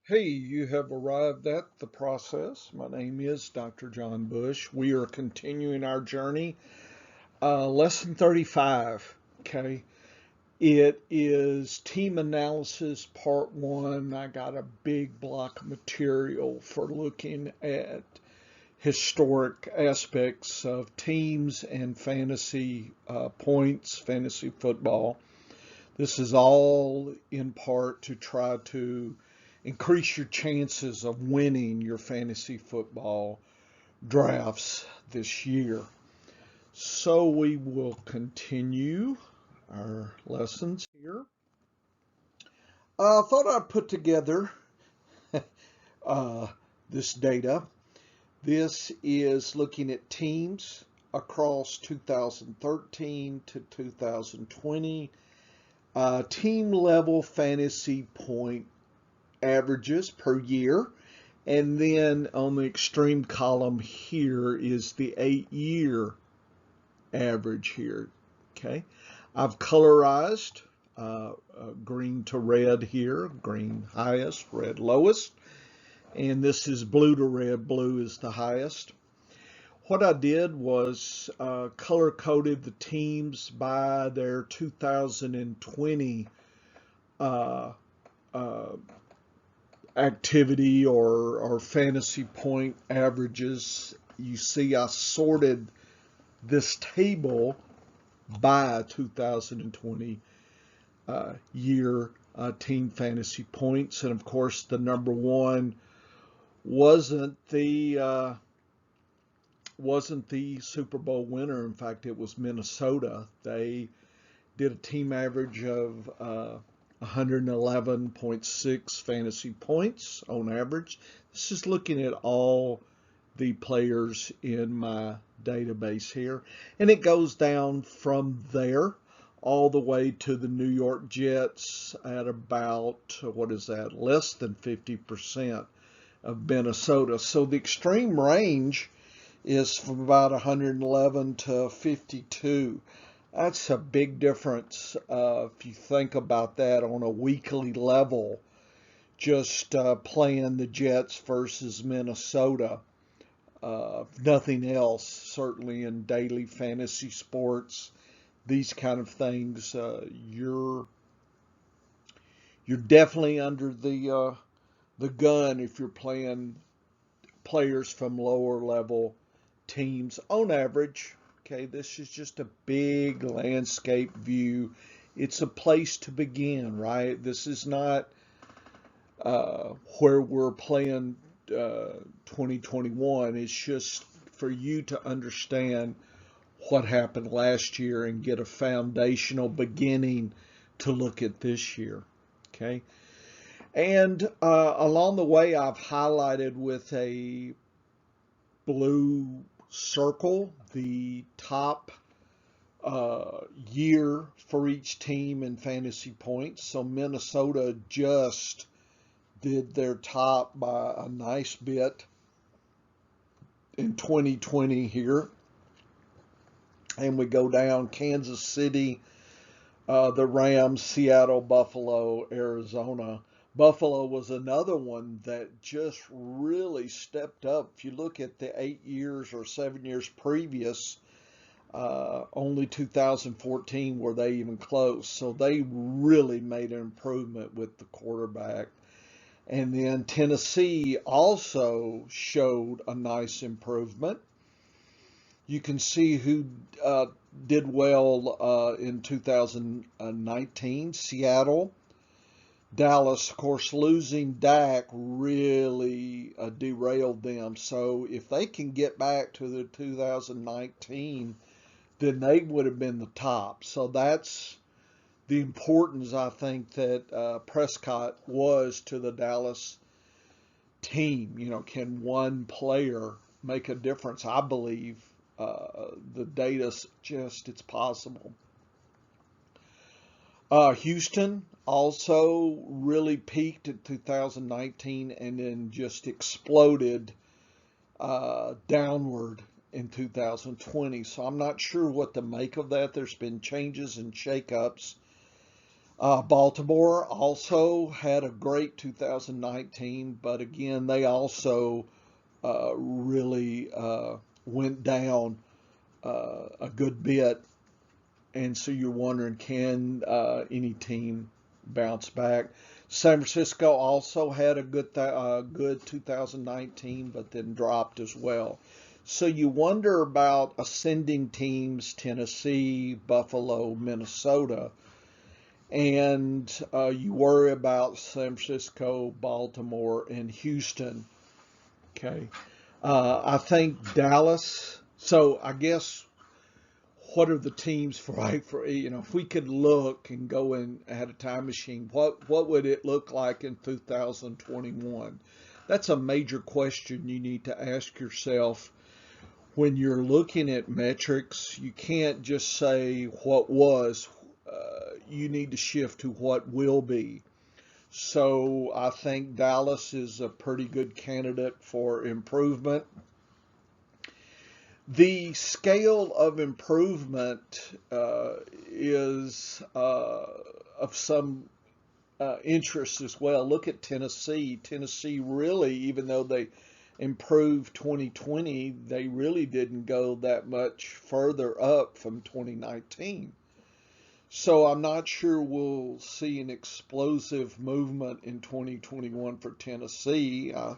Hey, you have arrived at the process. My name is Dr. John Bush. We are continuing our journey. Lesson 35. Okay. It is team analysis part one. I got a big block of material for looking at historic aspects of teams and fantasy points, fantasy football. This is all in part to try to increase your chances of winning your fantasy football drafts this year. So we will continue our lessons here. I thought I'd put together uh, this data. This is looking at teams across 2013 to 2020, team level fantasy point averages per year. And then on the extreme column here is the 8-year average here. Okay. I've colorized green to red here, green highest, red lowest. And this is blue to red, blue is the highest. What I did was color coded the teams by their 2020 uh, uh, activity or fantasy point averages. You see, I sorted this table by 2020 year team fantasy points, and of course, the number one wasn't the Super Bowl winner. In fact, it was Minnesota. They did a team average of 111.6 fantasy points on average. This is looking at all the players in my database here. And it goes down from there all the way to the New York Jets at about, what is that, less than 50% of Minnesota. So the extreme range is from about 111 to 52. That's a big difference if you think about that on a weekly level, just playing the Jets versus Minnesota. Nothing else, certainly in daily fantasy sports, these kind of things, you're definitely under the gun if you're playing players from lower level teams on average. Okay, this is just a big landscape view. It's a place to begin, right? This is not where we're playing 2021. It's just for you to understand what happened last year and get a foundational beginning to look at this year. Okay. And along the way, I've highlighted with a blue circle the top year for each team in fantasy points. So Minnesota just did their top by a nice bit in 2020 here. And we go down Kansas City, the Rams, Seattle, Buffalo, Arizona. Buffalo was another one that just really stepped up. If you look at the 8 years or 7 years previous, only 2014 were they even close. So they really made an improvement with the quarterback. And then Tennessee also showed a nice improvement. You can see who did well in 2019. Seattle. Dallas, of course, losing Dak really derailed them. So if they can get back to the 2019, then they would have been the top. So that's the importance, I think, that Prescott was to the Dallas team. You know, can one player make a difference? I believe the data suggests it's possible. Houston also really peaked in 2019 and then just exploded downward in 2020. So I'm not sure what to make of that. There's been changes and shakeups. Baltimore also had a great 2019, but again, they also really went down a good bit. And so you're wondering, can any team bounce back? San Francisco also had a good 2019, but then dropped as well. So you wonder about ascending teams: Tennessee, Buffalo, Minnesota, and you worry about San Francisco, Baltimore, and Houston. Okay, I think Dallas. So I guess what are the teams for, like, for if we could look and go and had a time machine, what would it look like in 2021? That's a major question you need to ask yourself when you're looking at metrics. You can't just say what was. You need to shift to what will be. So I think Dallas is a pretty good candidate for improvement. The scale of improvement is of some interest as well. Look at Tennessee. Tennessee really, even though they improved 2020, they really didn't go that much further up from 2019. So I'm not sure we'll see an explosive movement in 2021 for Tennessee. Uh,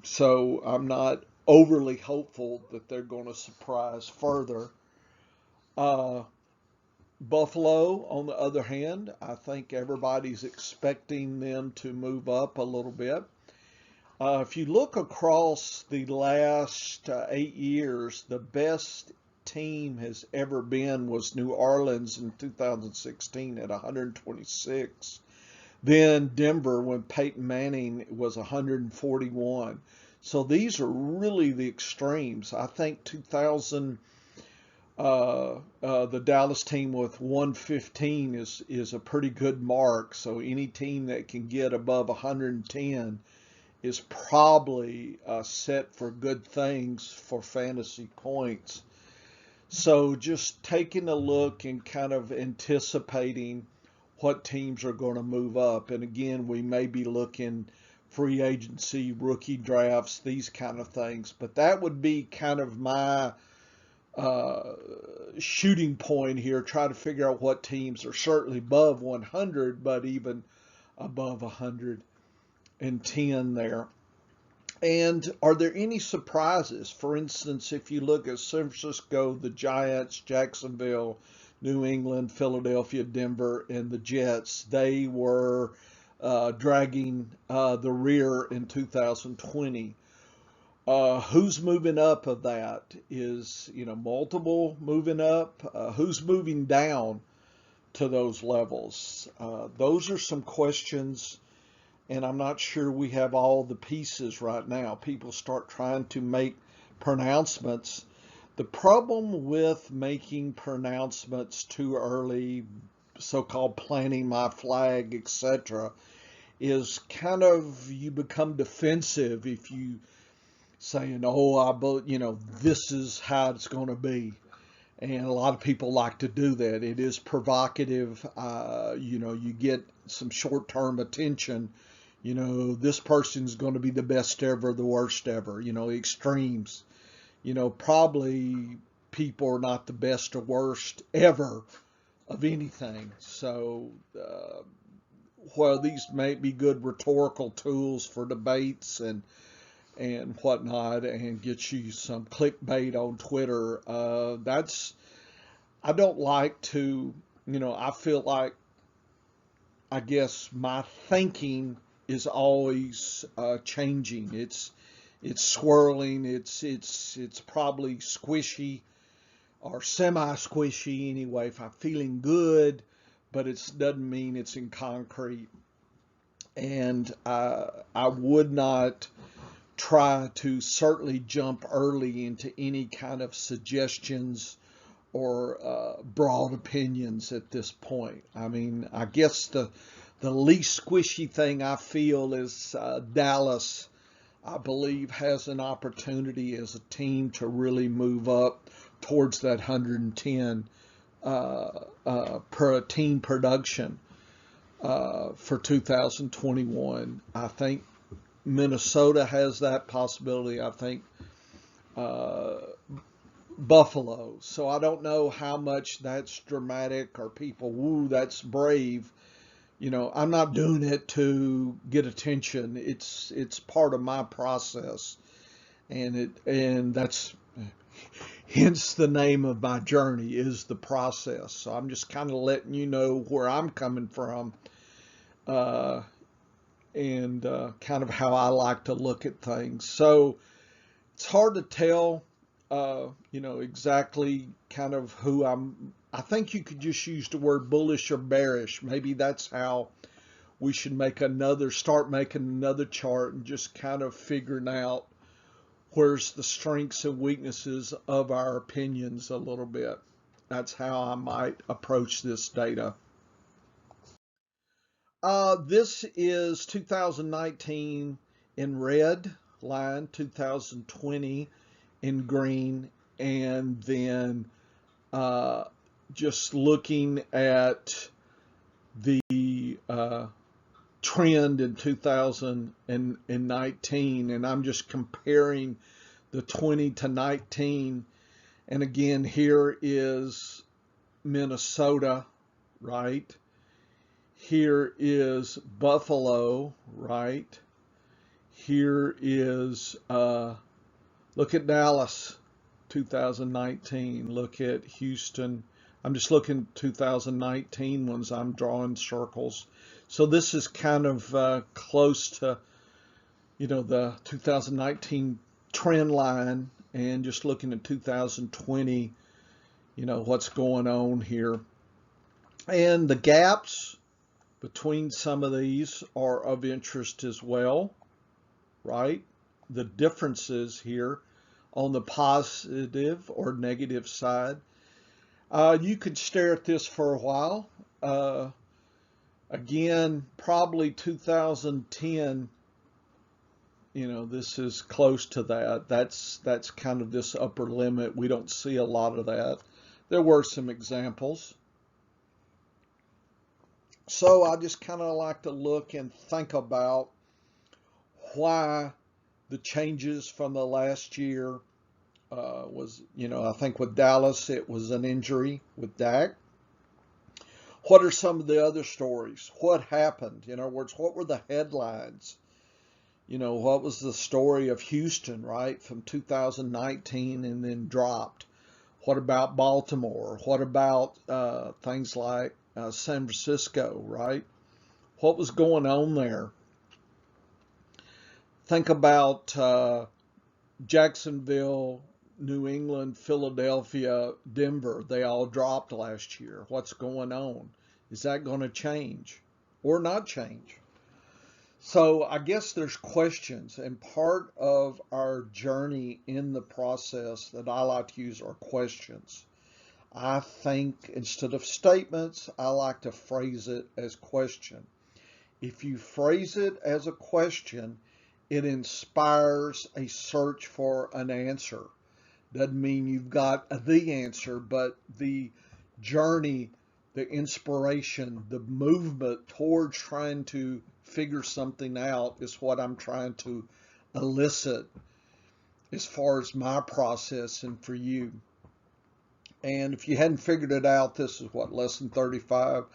so I'm not overly hopeful that they're going to surprise further. Uh, Buffalo, on the other hand, I think everybody's expecting them to move up a little bit. If you look across the last 8 years, the best team has ever been was New Orleans in 2016 at 126. Then Denver, when Peyton Manning was 141. So these are really the extremes. I think 2000, the Dallas team with 115 is a pretty good mark. So any team that can get above 110 is probably set for good things for fantasy points. So just taking a look and kind of anticipating what teams are going to move up. And again, we may be looking free agency, rookie drafts, these kind of things. But that would be kind of my shooting point here. Try to figure out what teams are certainly above 100, but even above 110 there. And are there any surprises? For instance, if you look at San Francisco, the Giants, Jacksonville, New England, Philadelphia, Denver, and the Jets, they were dragging the rear in 2020. Who's moving up of that? Is, multiple moving up? Who's moving down to those levels? Those are some questions, and I'm not sure we have all the pieces right now. People start trying to make pronouncements. The problem with making pronouncements too early, so-called planting my flag, etc., is kind of you become defensive if you saying, this is how it's going to be. And a lot of people like to do that. It is provocative. You get some short-term attention. This person's going to be the best ever, the worst ever, extremes. Probably people are not the best or worst ever of anything. So, while these may be good rhetorical tools for debates and whatnot, and get you some clickbait on Twitter, I don't like to, I feel like, I guess my thinking is always changing. It's swirling. It's probably squishy or semi-squishy anyway. If I'm feeling good, but it doesn't mean it's in concrete. And I would not try to certainly jump early into any kind of suggestions or broad opinions at this point. I mean, I guess the least squishy thing I feel is Dallas, I believe, has an opportunity as a team to really move up towards that 110 per teen production for 2021. I think Minnesota has that possibility. I think uh, Buffalo. So I don't know how much that's dramatic or people, woo, that's brave. You know, I'm not doing it to get attention. It's part of my process, and that's hence the name of my journey is the process. So I'm just kind of letting you know where I'm coming from, uh, and kind of how I like to look at things. So it's hard to tell, you know, exactly kind of who I'm. I think you could just use the word bullish or bearish. Maybe that's how we should start making another chart and just kind of figuring out where's the strengths and weaknesses of our opinions a little bit. That's how I might approach this data. This is 2019 in red line, 2020 in green, and then uh, just looking at the trend in 2019, and I'm just comparing the 20 to 19. And again, here is Minnesota, right? Here is Buffalo, right? Here is, look at Dallas, 2019. Look at Houston. I'm just looking at 2019 ones. I'm drawing circles. So this is kind of close to, you know, the 2019 trend line, and just looking at 2020, you know, what's going on here. And the gaps between some of these are of interest as well, right? The differences here on the positive or negative side. You could stare at this for a while. Again, probably 2010, you know, this is close to that. That's kind of this upper limit. We don't see a lot of that. There were some examples. So I just kind of like to look and think about why the changes from the last year was, you know, I think with Dallas, it was an injury with Dak. What are some of the other stories? What happened? In other words, what were the headlines? You know, what was the story of Houston, right, from 2019 and then dropped? What about Baltimore? What about things like San Francisco, right? What was going on there? Think about Jacksonville, New England, Philadelphia, Denver. They all dropped last year. What's going on? Is that going to change or not change? So I guess there's questions, and part of our journey in the process that I like to use are questions. I think instead of statements, I like to phrase it as question. If you phrase it as a question, it inspires a search for an answer. Doesn't mean you've got the answer, but the journey, the inspiration, the movement towards trying to figure something out is what I'm trying to elicit as far as my process and for you. And if you hadn't figured it out, this is what, lesson 35.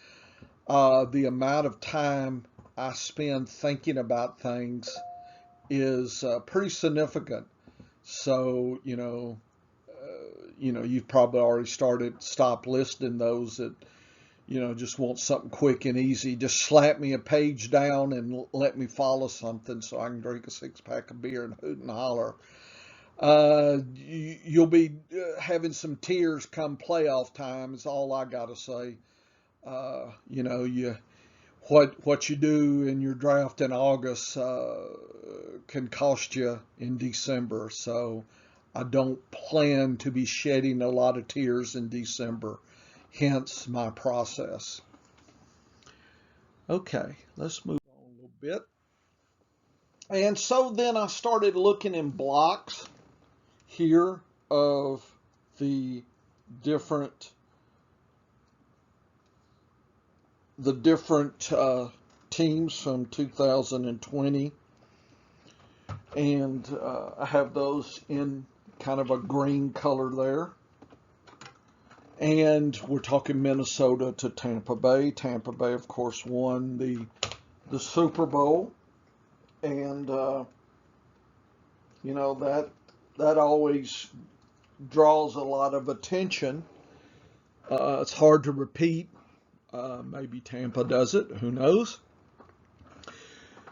The amount of time I spend thinking about things is pretty significant. So, you've probably already stop listing those that, you know, just want something quick and easy. Just slap me a page down and let me follow something so I can drink a 6-pack of beer and hoot and holler. You'll be having some tears come playoff time is all I gotta say. What you do in your draft in August can cost you in December. So I don't plan to be shedding a lot of tears in December, hence my process. Okay, let's move on a little bit. And so then I started looking in blocks here of the different the different teams from 2020, and I have those in kind of a green color there. And we're talking Minnesota to Tampa Bay. Tampa Bay, of course, won the Super Bowl, and you know that always draws a lot of attention. It's hard to repeat. Maybe Tampa does it. Who knows?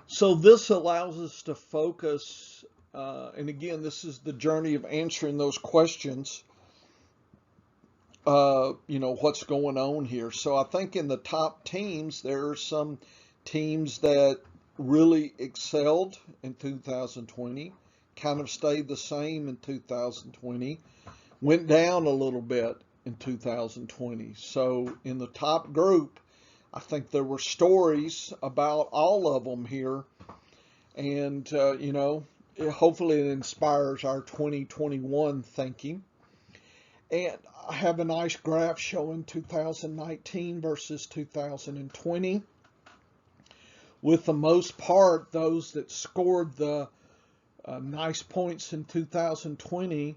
So this allows us to focus, and again, this is the journey of answering those questions. You know, what's going on here. So I think in the top teams, there are some teams that really excelled in 2020, kind of stayed the same in 2020, went down a little bit in 2020. So in the top group, I think there were stories about all of them here. And, you know, hopefully it inspires our 2021 thinking. And I have a nice graph showing 2019 versus 2020. With the most part, those that scored the nice points in 2020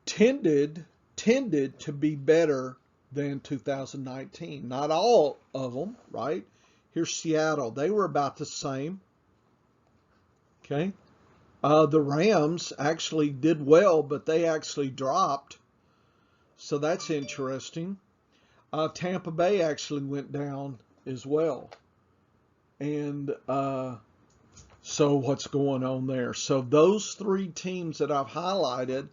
tended to be better than 2019. Not all of them, right? Here's Seattle. They were about the same. Okay. The Rams actually did well, but they actually dropped. So that's interesting. Tampa Bay actually went down as well. And so what's going on there? So those three teams that I've highlighted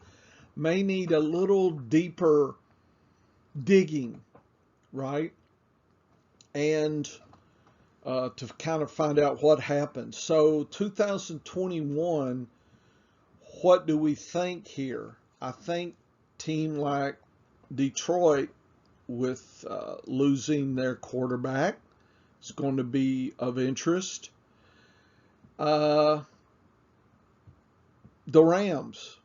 may need a little deeper digging, right? And to kind of find out what happened. So 2021, what do we think here? I think team like Detroit with losing their quarterback is going to be of interest. The Rams,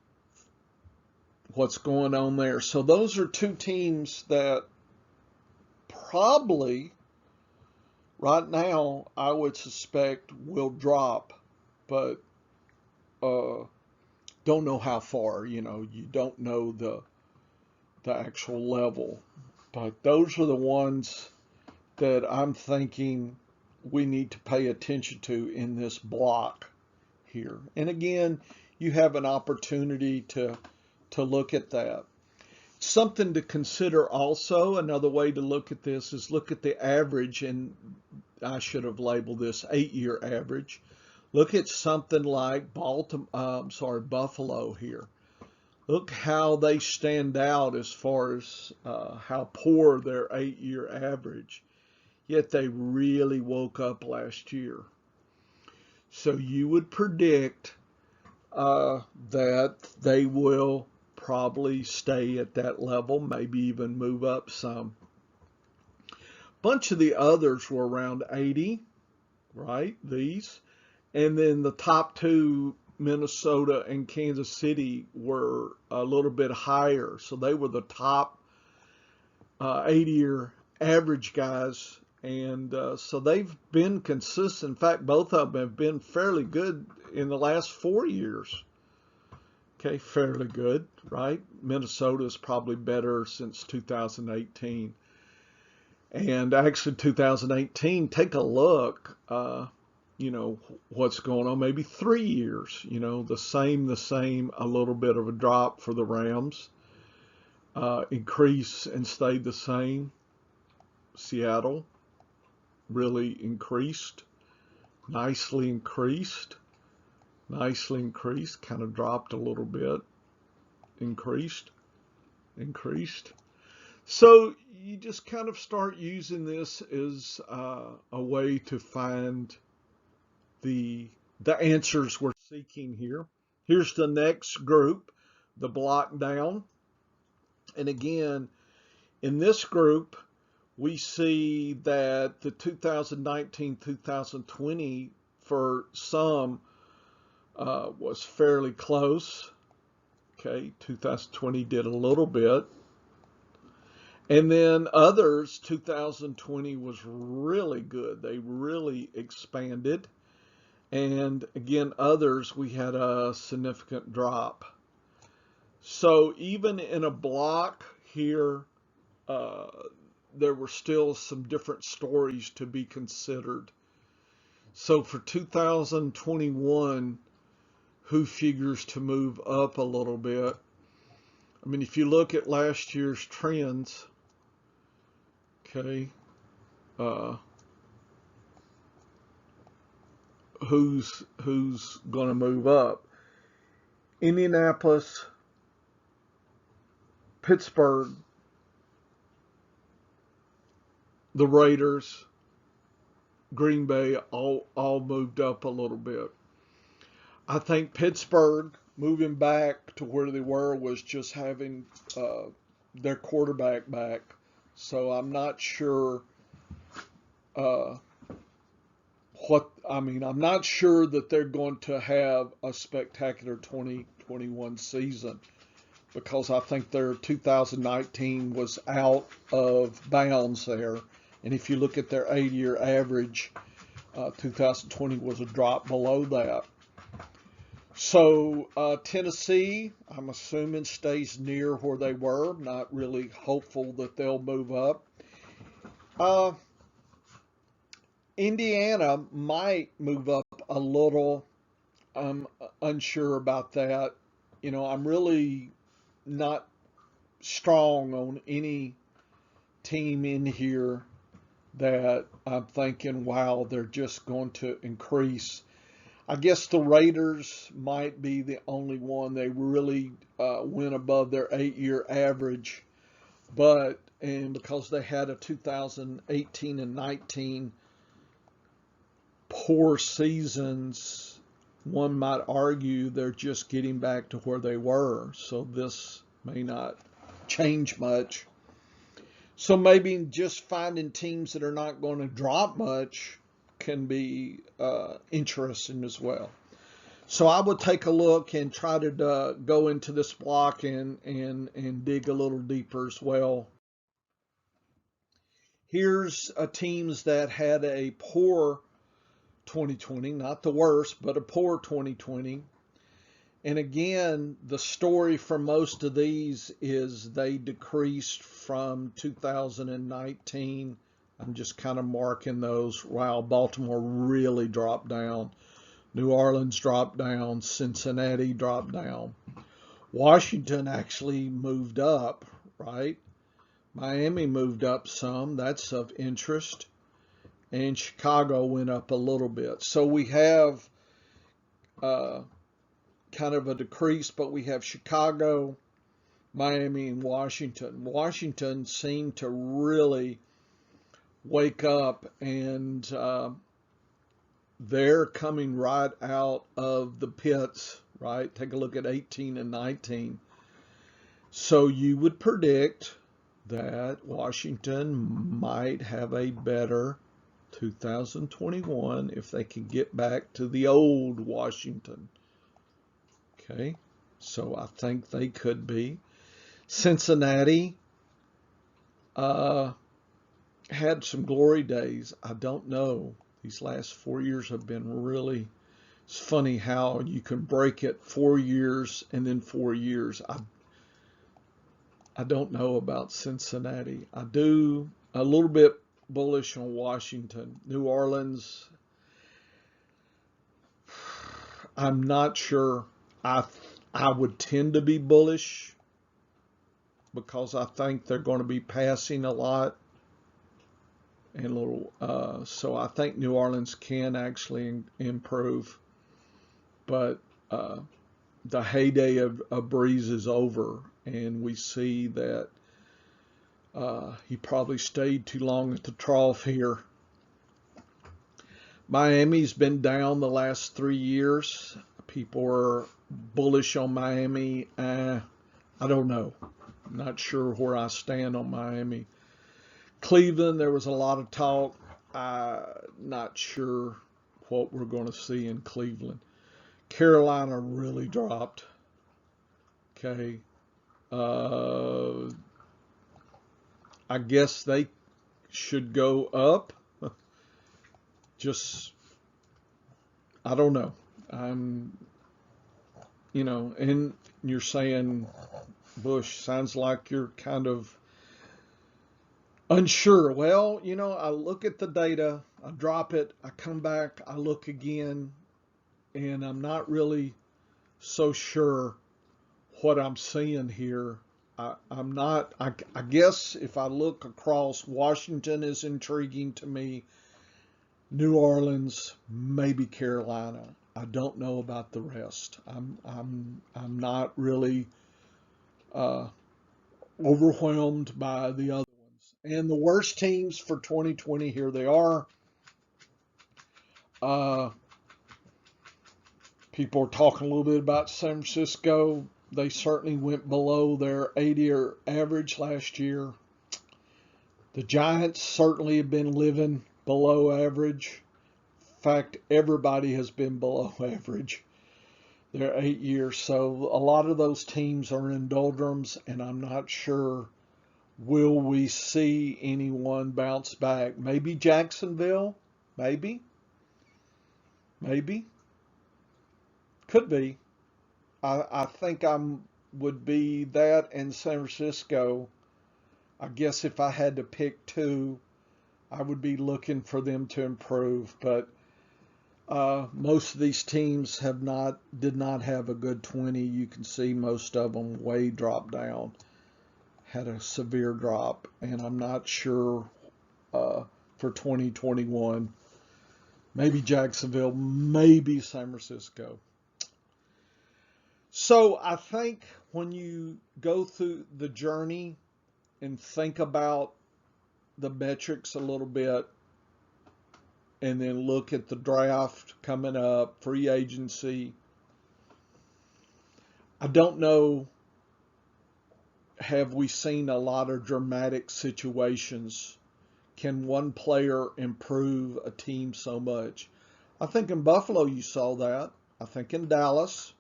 what's going on there? So those are two teams that probably right now I would suspect will drop, but don't know how far. You know, you don't know the actual level, but those are the ones that I'm thinking we need to pay attention to in this block here. And again, you have an opportunity to look at that. Something to consider also, another way to look at this is look at the average, and I should have labeled this 8-year average. Look at something like Buffalo here. Look how they stand out as far as how poor their 8-year average. Yet they really woke up last year. So you would predict that they will probably stay at that level, maybe even move up some. Bunch of the others were around 80, right? These. And then the top two, Minnesota and Kansas City, were a little bit higher. So they were the top 8-year average guys. And so they've been consistent. In fact, both of them have been fairly good in the last 4 years. Okay, fairly good, right? Minnesota is probably better since 2018. And actually 2018, take a look, you know, what's going on, maybe 3 years, you know, the same, a little bit of a drop for the Rams, increase and stayed the same. Seattle really increased, nicely increased, kind of dropped a little bit, increased. So you just kind of start using this as a way to find the answers we're seeking here. Here's the next group, the block down. And again, in this group, we see that the 2019-2020 for some was fairly close. Okay, 2020 did a little bit. And then others, 2020 was really good. They really expanded. And again, others, we had a significant drop. So even in a block here, uh, there were still some different stories to be considered. So for 2021, who figures to move up a little bit? I mean, if you look at last year's trends, okay, uh, who's going to move up? Indianapolis, Pittsburgh, the Raiders, Green Bay all moved up a little bit. I think Pittsburgh moving back to where they were was just having their quarterback back. So I'm not sure uh, I'm not sure that they're going to have a spectacular 2021 season because I think their 2019 was out of bounds there. And if you look at their 8-year average, 2020 was a drop below that. So Tennessee, I'm assuming, stays near where they were. Not really hopeful that they'll move up. Uh, Indiana might move up a little. I'm unsure about that. I'm really not strong on any team in here that I'm thinking, wow, they're just going to increase. I guess the Raiders might be the only one. They really went above their 8-year average, and because they had a 2018 and 19 poor seasons, one might argue they're just getting back to where they were. So this may not change much. So maybe just finding teams that are not going to drop much can be interesting as well. So I would take a look and try to go into this block and dig a little deeper as well. Here's teams that had a poor 2020, not the worst, but a poor 2020. And again, the story for most of these is they decreased from 2019. I'm just kind of marking those. Wow, Baltimore really dropped down. New Orleans dropped down. Cincinnati dropped down. Washington actually moved up, right? Miami moved up some. That's of interest. And Chicago went up a little bit. So we have uh, kind of a decrease, but we have Chicago, Miami, and Washington. Washington seemed to really wake up, and they're coming right out of the pits, right? Take a look at 18 and 19. So you would predict that Washington might have a better 2021 if they can get back to the old Washington. Okay, so I think they could be. Cincinnati had some glory days. I don't know. These last 4 years have been really. It's funny how you can break it 4 years and then 4 years. I don't know about Cincinnati. I do a little bit bullish on Washington. New Orleans, I'm not sure. I would tend to be bullish because I think they're going to be passing a lot and a little. So I think New Orleans can actually improve, but the heyday of Breeze is over, and we see that he probably stayed too long at the trough here. Miami's been down the last 3 years. People are bullish on Miami. I don't know. I'm not sure where I stand on Miami. Cleveland, there was a lot of talk. Not sure what we're going to see in Cleveland. Carolina really dropped. Okay. I guess they should go up. Just, I don't know. I'm, and you're saying, Bush, sounds like you're kind of unsure. Well, I look at the data, I drop it, I come back, I look again, and I'm not really so sure what I'm seeing here. I'm not, I guess if I look across, Washington is intriguing to me, New Orleans, maybe Carolina. I don't know about the rest. I'm not really uh, overwhelmed by the other ones. And the worst teams for 2020, here they are. Uh, People are talking a little bit about San Francisco. They certainly went below their 8-year average last year. The Giants certainly have been living below average. In fact, everybody has been below average. They're 8 years. So a lot of those teams are in doldrums, and I'm not sure will we see anyone bounce back. Maybe Jacksonville. Maybe. Could be. I think would be that and San Francisco. I guess if I had to pick two, I would be looking for them to improve. But most of these teams did not have a good 20. You can see most of them way dropped down, had a severe drop, and I'm not sure for 2021. Maybe Jacksonville, maybe San Francisco. So I think when you go through the journey and think about the metrics a little bit, and then look at the draft coming up, free agency, I don't know, have we seen a lot of dramatic situations? Can one player improve a team so much? I think in Buffalo you saw that. I think in Dallas.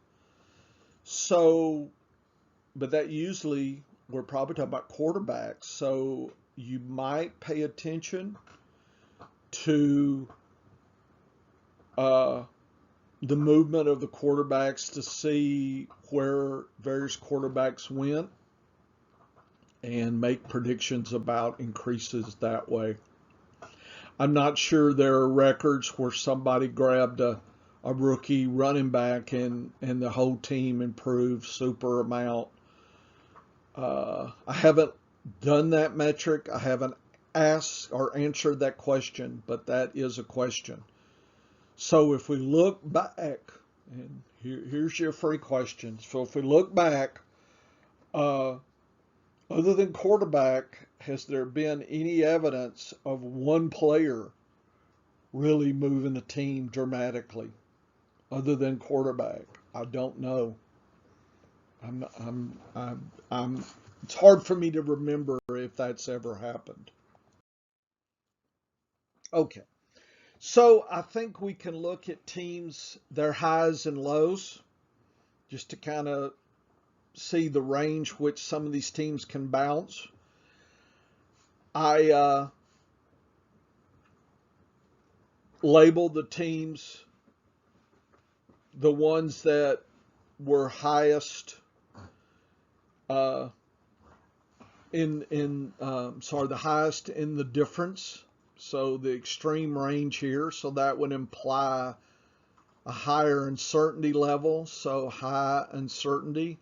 So, but that usually, we're probably talking about quarterbacks. So you might pay attention to the movement of the quarterbacks to see where various quarterbacks went and make predictions about increases that way. I'm not sure there are records where somebody grabbed a rookie running back and the whole team improved super amount. I haven't done that metric. I haven't asked or answered that question, but that is a question. So if we look back, and here's your free question. So if we look back, other than quarterback, has there been any evidence of one player really moving a team dramatically, other than quarterback? I don't know. It's hard for me to remember if that's ever happened. Okay. So I think we can look at teams, their highs and lows, just to kind of see the range which some of these teams can bounce. I labeled the teams, the ones that were highest the highest in the difference. So the extreme range here. So that would imply a higher uncertainty level. So high uncertainty.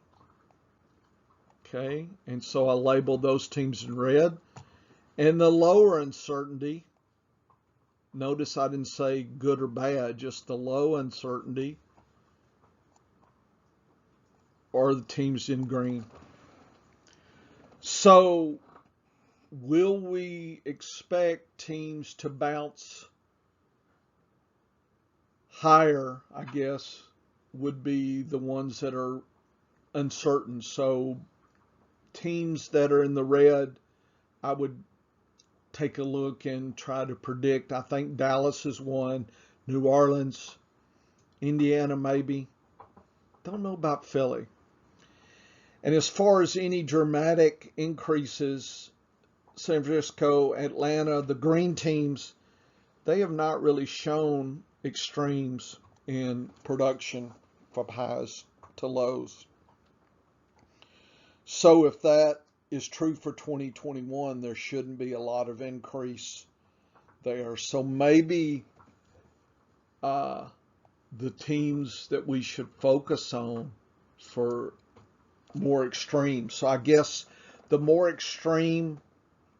Okay. And so I labeled those teams in red. And the lower uncertainty, notice I didn't say good or bad, just the low uncertainty, or the teams in green. So will we expect teams to bounce higher, I guess, would be the ones that are uncertain. So teams that are in the red, I would take a look and try to predict. I think Dallas is one, New Orleans, Indiana maybe. Don't know about Philly. And as far as any dramatic increases, San Francisco, Atlanta, the green teams, they have not really shown extremes in production from highs to lows. So if that is true for 2021, there shouldn't be a lot of increase there. So maybe the teams that we should focus on for more extreme. So I guess the more extreme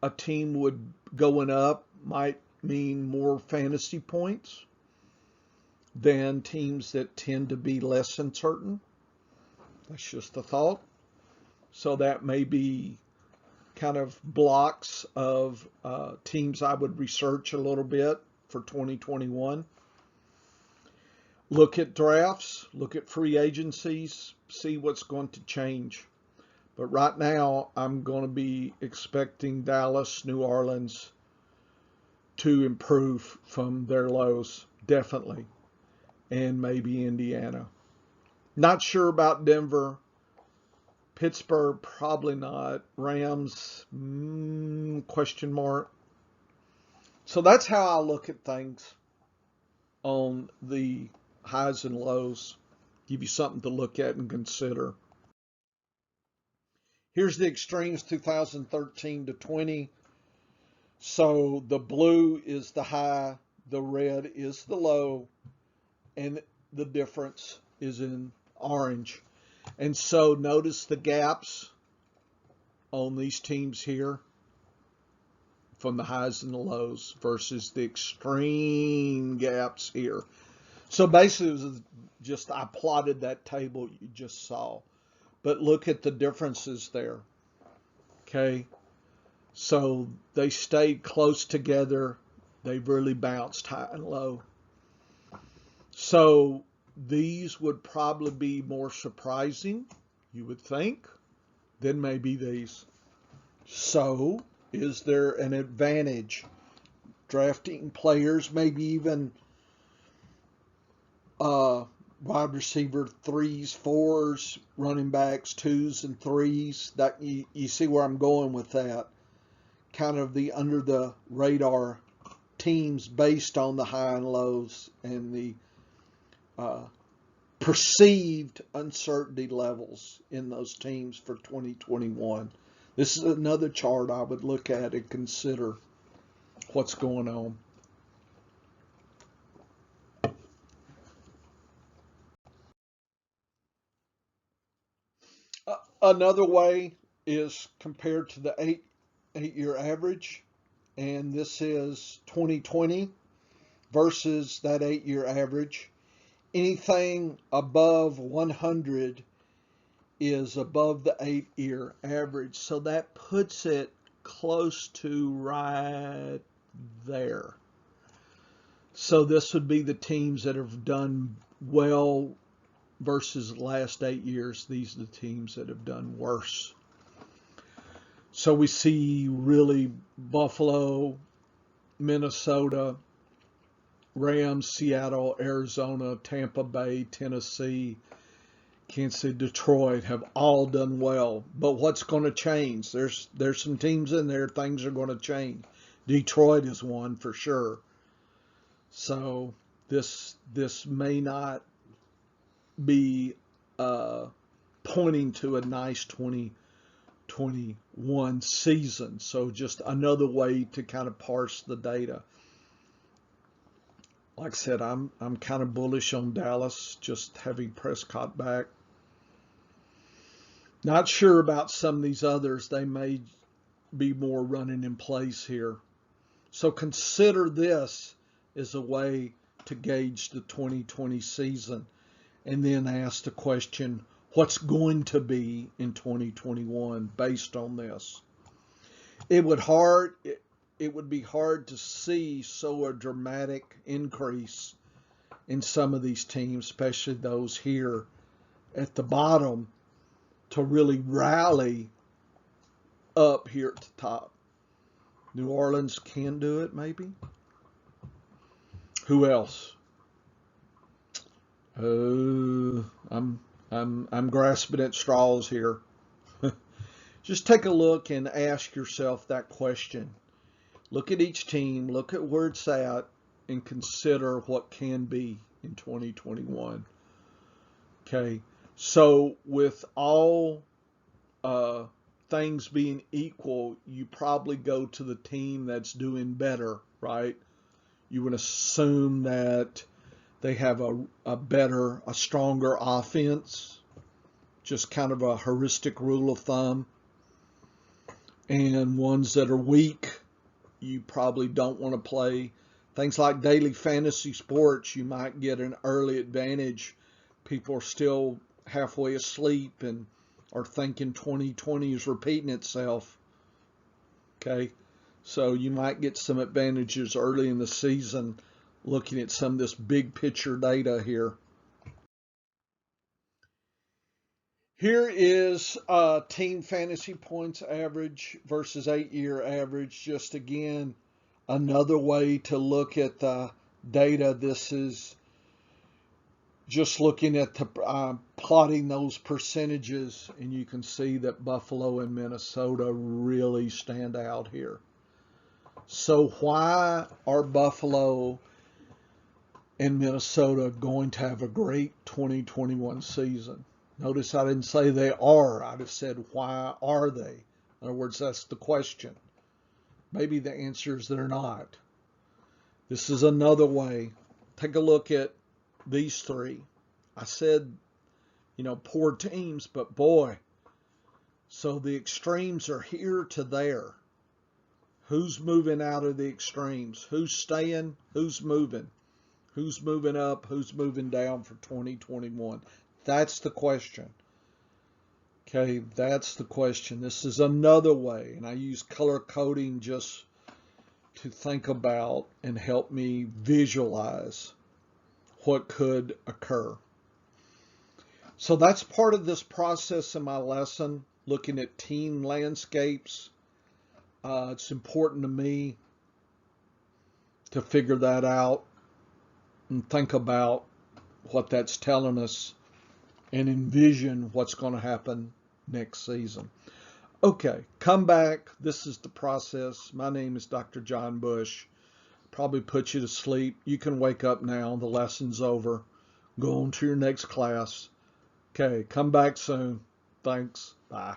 a team would going up might mean more fantasy points than teams that tend to be less uncertain. That's just a thought. So that may be kind of blocks of teams I would research a little bit for 2021. Look at drafts, look at free agencies, see what's going to change. But right now, I'm going to be expecting Dallas, New Orleans to improve from their lows, definitely, and maybe Indiana. Not sure about Denver. Pittsburgh, probably not. Rams, question mark. So that's how I look at things on the highs and lows. Give you something to look at and consider. Here's the extremes 2013 to 20. So the blue is the high, the red is the low, and the difference is in orange. And so notice the gaps on these teams here from the highs and the lows versus the extreme gaps here. So basically, it was just I plotted that table you just saw. But look at the differences there. Okay. So they stayed close together. They really bounced high and low. So these would probably be more surprising, you would think, than maybe these. So is there an advantage drafting players, maybe even wide receiver 3s, 4s, running backs 2s and 3s? That you see where I'm going with that. Kind of the under the radar teams based on the high and lows and the perceived uncertainty levels in those teams for 2021. This is another chart I would look at and consider what's going on. Another way is compared to the eight-year average, and this is 2020 versus that 8-year average. Anything above 100 is above the 8-year average. So that puts it close to right there. So this would be the teams that have done well versus the last 8 years. These are the teams that have done worse. So we see really Buffalo, Minnesota, Rams, Seattle, Arizona, Tampa Bay, Tennessee, Kansas City, Detroit have all done well. But what's going to change? There's some teams in there, things are going to change. Detroit is one for sure. So this may not be pointing to a nice 2021 season. So just another way to kind of parse the data. Like I said, I'm kind of bullish on Dallas, just having Prescott back. Not sure about some of these others. They may be more running in place here. So consider this as a way to gauge the 2020 season and then ask the question, what's going to be in 2021 based on this? It would be hard to see so a dramatic increase in some of these teams, especially those here at the bottom, to really rally up here at the top. New Orleans can do it, maybe. Who else? I'm grasping at straws here. just take a look and ask yourself that question. Look at each team, look at where it's at, and consider what can be in 2021. Okay, so with all things being equal, you probably go to the team that's doing better, right? You would assume that they have a stronger offense, just kind of a heuristic rule of thumb. And ones that are weak, you probably don't want to play. Things like daily fantasy sports, you might get an early advantage. People are still halfway asleep and are thinking 2020 is repeating itself. Okay, so you might get some advantages early in the season looking at some of this big picture data here. Here is team fantasy points average versus 8-year average. Just again, another way to look at the data. This is just looking at the plotting those percentages, and you can see that Buffalo and Minnesota really stand out here. So why are Buffalo and Minnesota going to have a great 2021 season? Notice I didn't say they are. I just said, why are they? In other words, that's the question. Maybe the answer is they're not. This is another way. Take a look at these three. I said, poor teams, but boy, so the extremes are here to there. Who's moving out of the extremes? Who's staying? Who's moving? Who's moving up? Who's moving down for 2021? That's the question. Okay, that's the question. This is another way, and I use color coding just to think about and help me visualize what could occur. So that's part of this process in my lesson, looking at team landscapes. It's important to me to figure that out and think about what that's telling us and envision what's going to happen next season. Okay, come back. This is the process. My name is Dr. John Bush. Probably put you to sleep. You can wake up now. The lesson's over. Go on to your next class. Okay, come back soon. Thanks. Bye.